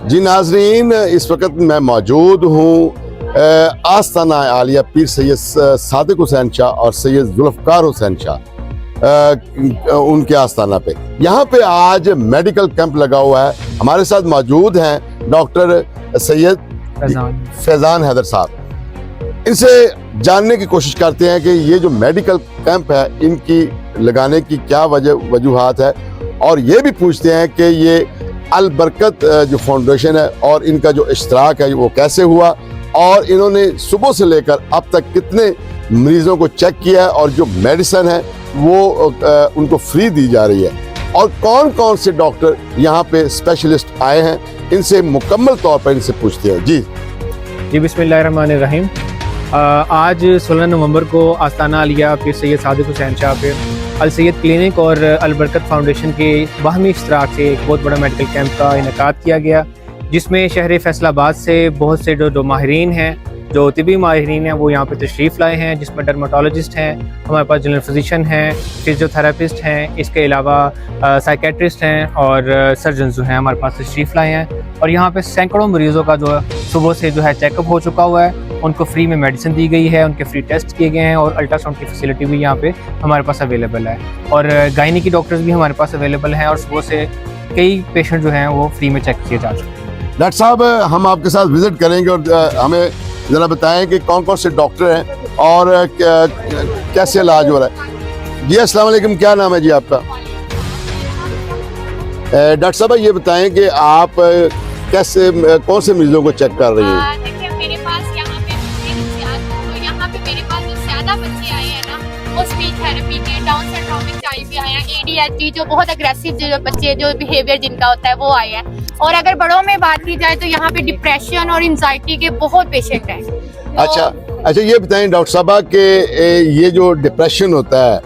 जी नाजरीन, इस वक्त मैं मौजूद हूँ आस्ताना आलिया पीर सैयद सादिक हुसैन शाह और सैयद जुल्फ़कार हुसैन शाह उनके आस्ताना पे। यहाँ पे आज मेडिकल कैंप लगा हुआ है। हमारे साथ मौजूद हैं डॉक्टर सैयद फैज़ान हैदर साहब। इनसे जानने की कोशिश करते हैं कि ये जो मेडिकल कैंप है इनकी लगाने की क्या वजूहात है, और ये भी पूछते हैं कि ये अल बरकत जो फाउंडेशन है और इनका जो इश्तराक है वो कैसे हुआ, और इन्होंने सुबह से लेकर अब तक कितने मरीजों को चेक किया है, और जो मेडिसिन है वो उनको फ्री दी जा रही है, और कौन कौन से डॉक्टर यहाँ पे स्पेशलिस्ट आए हैं, इनसे मुकम्मल तौर पर इनसे पूछते हैं। जी बिस्मिल्लाहिर्रहमानिर्रहीम। आज 16 नवंबर को आस्ताना आलिया पीर सैयद सादिक हुसैन शाह पे अल सैयद क्लिनिक और अल बरकत फाउंडेशन के बाहमी इश्तराक से एक बहुत बड़ा मेडिकल कैंप का इनेकाद किया गया, जिसमें शहर फैसलाबाद से बहुत से जो माहिरीन हैं, जो तिबी माहिरीन हैं, वो यहाँ पे तशरीफ़ लाए हैं, जिसमें डर्माटोलॉजिस्ट हैं, हमारे पास जनरल फिजिशियन हैं, फिजियोथेरापिस्ट हैं, इसके अलावा साइकेट्रिस्ट हैं और सर्जन जो हैं हमारे पास तशरीफ़ लाए हैं। और यहाँ पे सैकड़ों मरीज़ों का जो सुबह से जो है चेकअप हो चुका हुआ है, उनको फ्री में मेडिसिन दी गई है, उनके फ्री टेस्ट किए गए हैं, और अल्ट्रासाउंड की फैसिलिटी भी यहाँ पे हमारे पास अवेलेबल है, और गायनी की डॉक्टर्स भी हमारे पास अवेलेबल हैं, और सुबह से कई पेशेंट जो हैं वो फ्री में चेक किए जा चुके हैं। डॉक्टर साहब, हम आपके साथ विजिट करेंगे और हमें ज़रा बताएं कि कौन कौन से डॉक्टर हैं और कैसे इलाज हो रहा है। जी अस्सलाम वालेकुम, क्या नाम है जी आपका? डॉक्टर साहब ये बताएं कि आप कैसे कौन से मरीजों को चेक कर रही हैं? देखिए, मेरे पास यहाँ पे मेरे पास जो ज़्यादा बच्चे आए हैं ना, वो स्पीच थेरेपी के, डाउन सिंड्रोमिक चाइल्ड भी आए हैं, ADHD जो बहुत अग्रेसिव जो बच्चे जो बिहेवियर जिनका होता है वो आए हैं। और अगर बड़ों में बात की जाए तो यहाँ पे डिप्रेशन और एंजाइटी के बहुत पेशेंट हैं। अच्छा, ये बताएं डॉक्टर साहबा कि ये जो डिप्रेशन होता है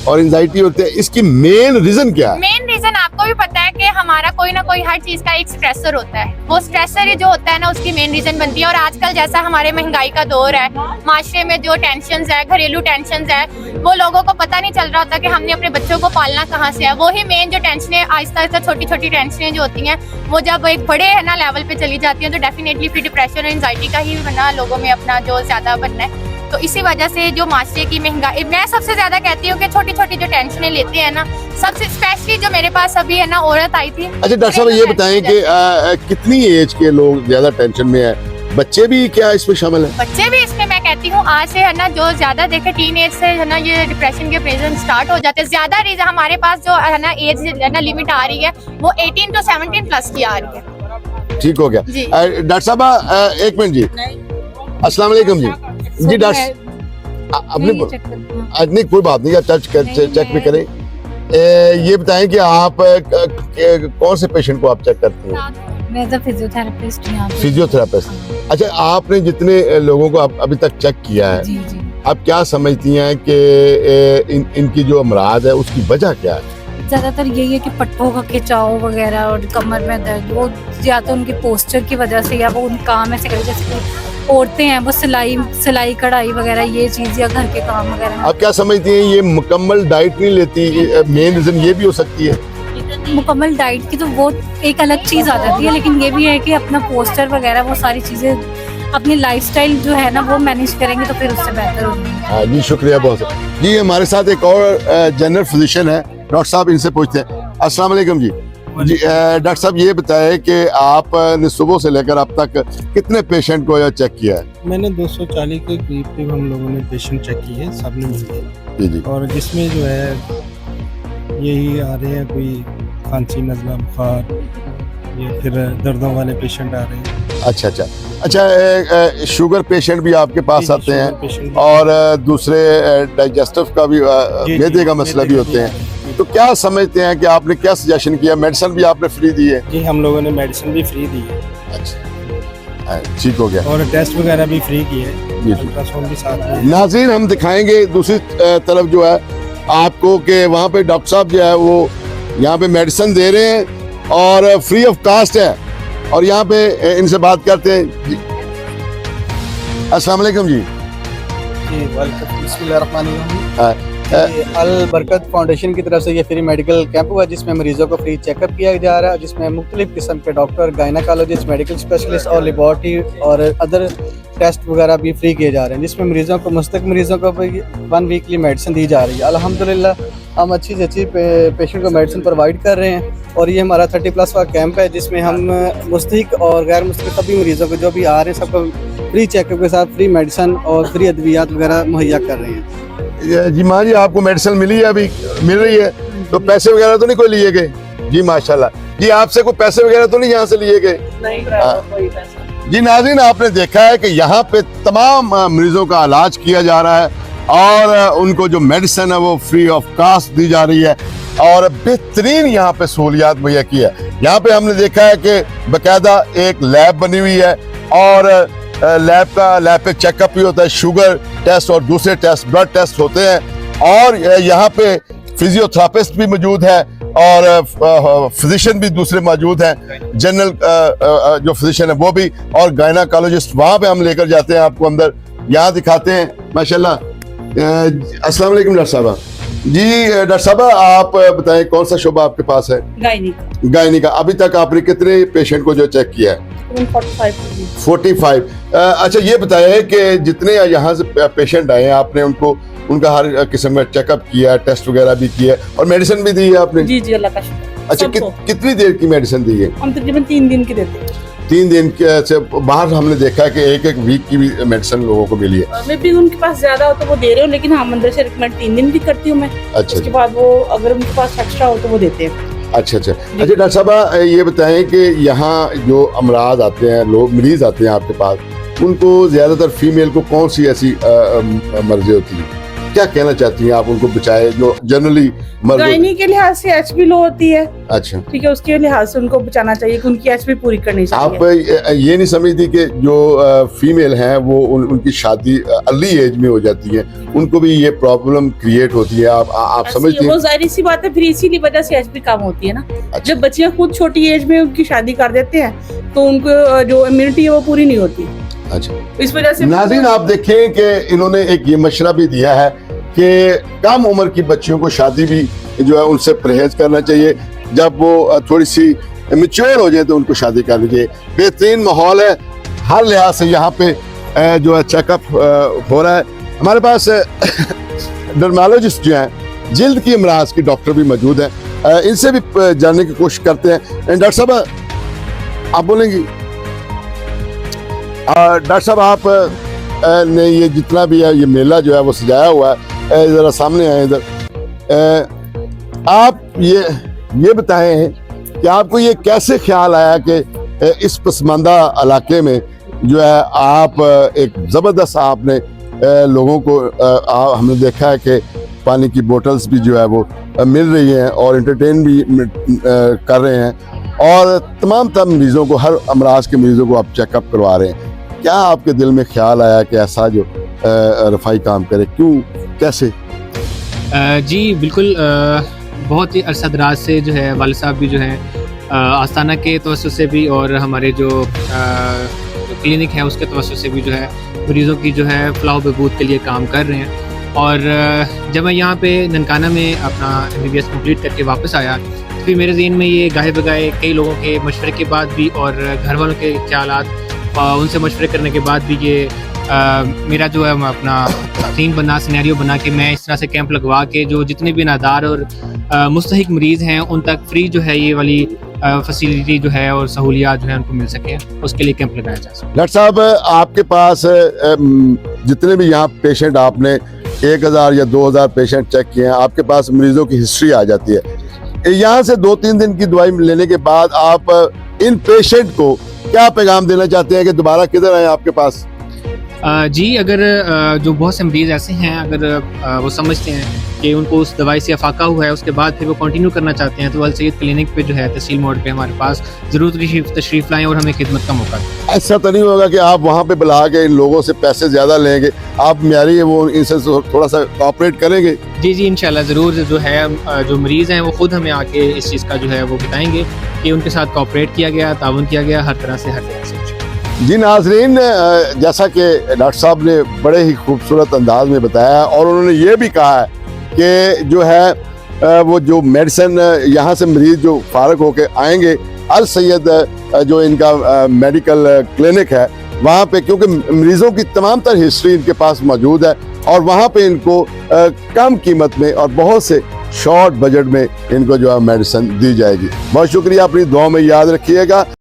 और एंजाइटी होती है, इसकी मेन रीजन क्या है? मेन रीजन आपको भी पता है कि हमारा कोई ना कोई हर चीज का एक स्ट्रेसर होता है, वो स्ट्रेसर ही जो होता है ना उसकी मेन रीजन बनती है। और आजकल जैसा हमारे महंगाई का दौर है, माशरे में जो टेंशंस है, घरेलू टेंशंस है, वो लोगों को पता नहीं चल रहा होता कि हमने अपने बच्चों को पालना कहाँ से है। वही मेन जो टेंशनें आहिस्ता आहिस्ता छोटी छोटी टेंशनें जो होती हैं, वो जब एक बड़े है ना लेवल पे चली जाती हैं, तो डेफिनेटली फिर डिप्रेशन और एंजाइटी का ही बना लोगों में अपना जो ज्यादा बनना है। तो इसी वजह से जो माशरे की महंगाई, मैं सबसे ज्यादा कहती हूँ कि छोटी छोटी जो टेंशनें लेते हैं ना, सबसे स्पेशली जो मेरे पास अभी है ना औरत आई थी। अच्छा डॉक्टर साहब ये बताएं कि कितनी एज के लोग ज्यादा टेंशन में है? बच्चे भी क्या इसमें शामिल है? बच्चे भी इसमें मैं कहती हूँ आज से है ना, जो ज्यादा देखे टीन एज से है ना ये डिप्रेशन के पेशेंट स्टार्ट हो जाते हैं। ज्यादा रीजन हमारे पास जो है ना एज है ना लिमिट आ रही है, वो 18 to 17 प्लस की आ रही है। ठीक हो गया। डॉक्टर साहब एक मिनट जी, अस्सलाम वालेकुम जी। जी डॉक्टर अपने नहीं कोई बात नहीं, आप चेक भी करें। ये बताएं कि आप कौन से पेशेंट को आप चेक करती हैं? मैं तो फिजियोथेरापिस्ट हूं। फिजियोथेरापिस्ट। अच्छा, आपने जितने लोगों को अभी तक चेक किया है, जी जी, आप क्या समझती हैं कि इनकी जो अमराज है उसकी वजह क्या है? ज्यादातर यही है कि पट्टों का खिंचाव वगैरह और कमर में दर्द, वो या तो उनकी पोस्चर की वजह से, या वो उन काम ऐसे करे जैसे औरतें हैं वो सिलाई कढ़ाई वगैरह ये चीज, या घर के काम वगैरह। आप क्या समझती हैं ये मुकम्मल डाइट नहीं लेती? मेन रीजन ये भी हो सकती है। मुकम्मल डाइट की तो वो एक अलग चीज आ जाती है, लेकिन ये भी है कि अपना पोस्चर वगैरह वो सारी चीजें अपनी लाइफस्टाइल जो है ना वो मैनेज करेंगे तो फिर उससे बेहतर होगी। हाँ जी, शुक्रिया बहुत। जी हमारे साथ एक और जनरल फिजिशियन है, डॉक्टर साहब, इनसे पूछते हैं। अस्सलाम वालेकुम जी। जी डॉक्टर साहब ये बताएं कि आपने सुबह से लेकर अब तक कितने पेशेंट को चेक किया है? मैंने 240 के करीब हम लोगों ने पेशेंट चेक किए हैं, सब ने मिलकर। जी। और जिसमें जो है यही आ रहे हैं, कोई खांसी, नज़ला, बुखार, या फिर दर्दों वाले पेशेंट आ रहे हैं। अच्छा, शुगर पेशेंट भी आपके पास आते हैं, और दूसरे डाइजेस्टिव का भी मैदे का मसला भी होते हैं। तो क्या समझते हैं कि आपने क्या सजेशन किया? मेडिसिन भी आपने फ्री दी है? जी, हम लोगों ने मेडिसिन भी फ्री दी है। अच्छा, ठीक हो गया। और टेस्ट वगैरह भी फ्री किए हैं, जी। अल्ट्रासाउंड भी साथ में। नाज़रीन, हम दिखाएंगे दूसरी तरफ जो है आपको कि वहाँ पे डॉक्टर साहब जो है वो यहाँ पे मेडिसिन दे रहे हैं और फ्री ऑफ कास्ट है, और यहाँ पे इनसे बात करते हैं। जी अस्सलाम वालेकुम जी। जी, बिस्मिल्लाहिर्रहमानिर्रहीम। अल बरकत फाउंडेशन की तरफ से ये फ्री मेडिकल कैंप हुआ जिसमें मरीजों को फ्री चेकअप किया जा रहा है, जिसमें मुख्तलिफ किस्म के डॉक्टर, गायनाकोलॉजिस्ट, मेडिकल स्पेशलिस्ट और लेबॉरेटरी और अदर टेस्ट वगैरह भी फ्री किए जा रहे हैं, जिसमें मरीजों को मुस्तक मरीजों को 1 वीकली मेडिसिन दी जा रही है। अल्हम्दुलिल्लाह हम अच्छी से अच्छी पेशेंट को मेडिसिन प्रोवाइड कर रहे हैं और ये हमारा 30+ का कैंप है जिसमें हम मुस्तहिक और गैर मुस्तहिक सभी मरीजों को जो भी आ रहे हैं सबको फ्री चेकअप के साथ फ्री मेडिसिन और फ्री अद्वियात वगैरह मुहैया कर रहे हैं। जी माँ जी, आपको मेडिसिन मिली है, अभी मिल रही है, तो पैसे वगैरह तो नहीं कोई लिए गए? जी माशाल्लाह जी, आपसे कोई पैसे वगैरह तो नहीं यहाँ से लिए गए? नहीं, कोई पैसा। जी नाज़रीन, आपने देखा है कि यहाँ पे तमाम मरीजों का इलाज किया जा रहा है और उनको जो मेडिसिन है वो फ्री ऑफ कॉस्ट दी जा रही है और बेहतरीन यहाँ पे सहूलियात मुहैया की है। यहाँ पे हमने देखा है कि बाकायदा एक लैब बनी हुई है और लैब पे चेकअप भी होता है, शुगर टेस्ट और दूसरे टेस्ट, ब्लड टेस्ट होते हैं और यहाँ पे फिजियोथेरेपिस्ट भी मौजूद है और फिजिशियन भी दूसरे मौजूद हैं, जनरल जो फिजिशियन है वो भी, और गायनाकोलॉजिस्ट वहाँ पे हम लेकर जाते हैं आपको अंदर, यहाँ दिखाते हैं माशाल्लाह। अस्सलाम वालेकुम डॉक्टर साहबा जी। डॉक्टर साहबा आप बताएं कौन सा शोबा आपके पास है? गायनी का। अभी तक आपने कितने पेशेंट को जो चेक किया है? 45। अच्छा ये बताएं कि जितने यहाँ से पेशेंट आए हैं आपने उनका हर किस्म का चेकअप किया, टेस्ट वगैरह भी किया और मेडिसिन भी दी है आपने? जी जी, अल्लाह का शुक्र। अच्छा कितनी देर की मेडिसिन दी है? हम तकरीबन 3 दिन की देते हैं। 3 दिन से बाहर हमने देखा है कि एक वीक की भी मेडिसिन लोगों को मिली है। मैं भी उनके पास ज्यादा हो तो वो दे रहे हो, लेकिन हाँ अंदर से रिकमेंड 3 दिन भी करती हूँ मैं। अच्छा, उसके बाद वो अगर उनके पास एक्स्ट्रा हो तो वो देते हैं। अच्छा डॉक्टर साहब ये बताएं कि यहाँ जो अमराज आते हैं, लोग मरीज आते हैं आपके पास, उनको ज्यादातर फीमेल को कौन सी ऐसी मर्जी होती है? क्या कहना चाहती हैं आप उनको बचाए जो जनरली गायनी के लिहाज से एचपी लो होती है? अच्छा ठीक है, उसके लिहाज से उनको बचाना चाहिए कि उनकी एचपी पूरी करनी चाहिए। आप ये नहीं समझती कि जो फीमेल हैं वो उनकी शादी अर्ली एज में हो जाती है, उनको भी ये प्रॉब्लम क्रिएट होती है? आप समझती हैं? वो जाहिर सी बात है, फिर इसीलिए वजह से एचपी कम होती है ना। अच्छा। जब बच्चियां खुद छोटी एज में उनकी शादी कर देते हैं तो उनको जो इम्यूनिटी है वो पूरी नहीं होती। अच्छा, इस वजह से नाज़रीन आप देखें कि इन्होंने एक ये मशवरा भी दिया है कि कम उम्र की बच्चियों को शादी भी जो है उनसे परहेज करना चाहिए, जब वो थोड़ी सी मैच्योर हो जाए तो उनको शादी करनी चाहिए। बेहतरीन माहौल है, हर लिहाज से यहाँ पे जो है चेकअप हो रहा है। हमारे पास डर्मालॉजिस्ट जो हैं, जिल्द की अमराज की डॉक्टर भी मौजूद हैं, इनसे भी जानने की कोशिश करते हैं। डॉक्टर साहब आप बोलेंगी? डॉक्टर साहब आप ने ये जितना भी है ये मेला जो है वो सजाया हुआ है, ज़रा सामने आए इधर, आप ये बताएं कि आपको ये कैसे ख्याल आया कि इस पसमानदा इलाके में जो है आप एक ज़बरदस्त आपने लोगों को हमने देखा है कि पानी की बोतल्स भी जो है वो मिल रही हैं और एंटरटेन भी कर रहे हैं और तमाम मरीज़ों को, हर अमराज के मरीज़ों को आप चेकअप करवा रहे हैं। क्या आपके दिल में ख्याल आया कि ऐसा जो रफ़ाई काम करे, क्यों, कैसे? जी बिल्कुल, बहुत ही अरसा दराज से जो है वालिद साहब भी जो हैं आस्ताना के तवस्सुस से भी और हमारे जो क्लिनिक है उसके तवस्सुस से भी जो है मरीज़ों की जो है फलाह बहबूद के लिए काम कर रहे हैं। और जब मैं यहाँ पे ननकाना में अपना MBBS कंप्लीट करके वापस आया तो फिर मेरे ज़हन में ये गाहे बगाए कई लोगों के मशवरे के बाद भी और घर वालों के ख्यालात, उनसे मशवरे करने के बाद भी ये मेरा जो है अपना सीन बना, सिनेरियो बना कि मैं इस तरह से कैंप लगवा के जो जितने भी नादार और मुस्तहिक मरीज़ हैं उन तक फ्री जो है ये वाली फैसिलिटी जो है और सहूलियात जो है उनको मिल सके, उसके लिए कैंप लगाया जा सके। डॉक्टर साहब आपके पास जितने भी यहाँ पेशेंट, आपने 1000 या 2000 पेशेंट चेक किए हैं, आपके पास मरीजों की हिस्ट्री आ जाती है। यहाँ से 2-3 दिन की दवाई लेने के बाद आप इन पेशेंट को क्या पैगाम देना चाहते हैं कि दोबारा किधर आए आपके पास? जी अगर जो बहुत से मरीज़ ऐसे हैं, अगर वो समझते हैं कि उनको उस दवाई से अफाका हुआ है, उसके बाद फिर वो कंटिन्यू करना चाहते हैं तो अल सैयद क्लिनिक पे जो है तहसील मोड़ पे हमारे पास ज़रूर तशरीफ़ लाएँ और हमें खिदमत का मौका दें। ऐसा तो नहीं होगा कि आप वहाँ पे बुला के इन लोगों से पैसे ज़्यादा लेंगे, आप म्यारी है वो इनसे थोड़ा सा कोऑपरेट करेंगे? जी जी इंशाल्लाह ज़रूर, जो है जो मरीज़ हैं वो ख़ुद हमें आके इस चीज़ का जो है वो बताएंगे कि उनके साथ कोऑपरेट किया गया, ताउन किया गया हर तरह से। जी नाज़रीन, जैसा कि डॉक्टर साहब ने बड़े ही खूबसूरत अंदाज में बताया और उन्होंने ये भी कहा है कि जो है वो जो मेडिसिन यहाँ से मरीज जो फारग होके आएंगे, अल सैयद जो इनका मेडिकल क्लिनिक है वहाँ पे, क्योंकि मरीजों की तमाम तर हिस्ट्री इनके पास मौजूद है और वहाँ पे इनको कम कीमत में और बहुत से शॉर्ट बजट में इनको जो है मेडिसिन दी जाएगी। बहुत शुक्रिया, अपनी दुआ में याद रखिएगा।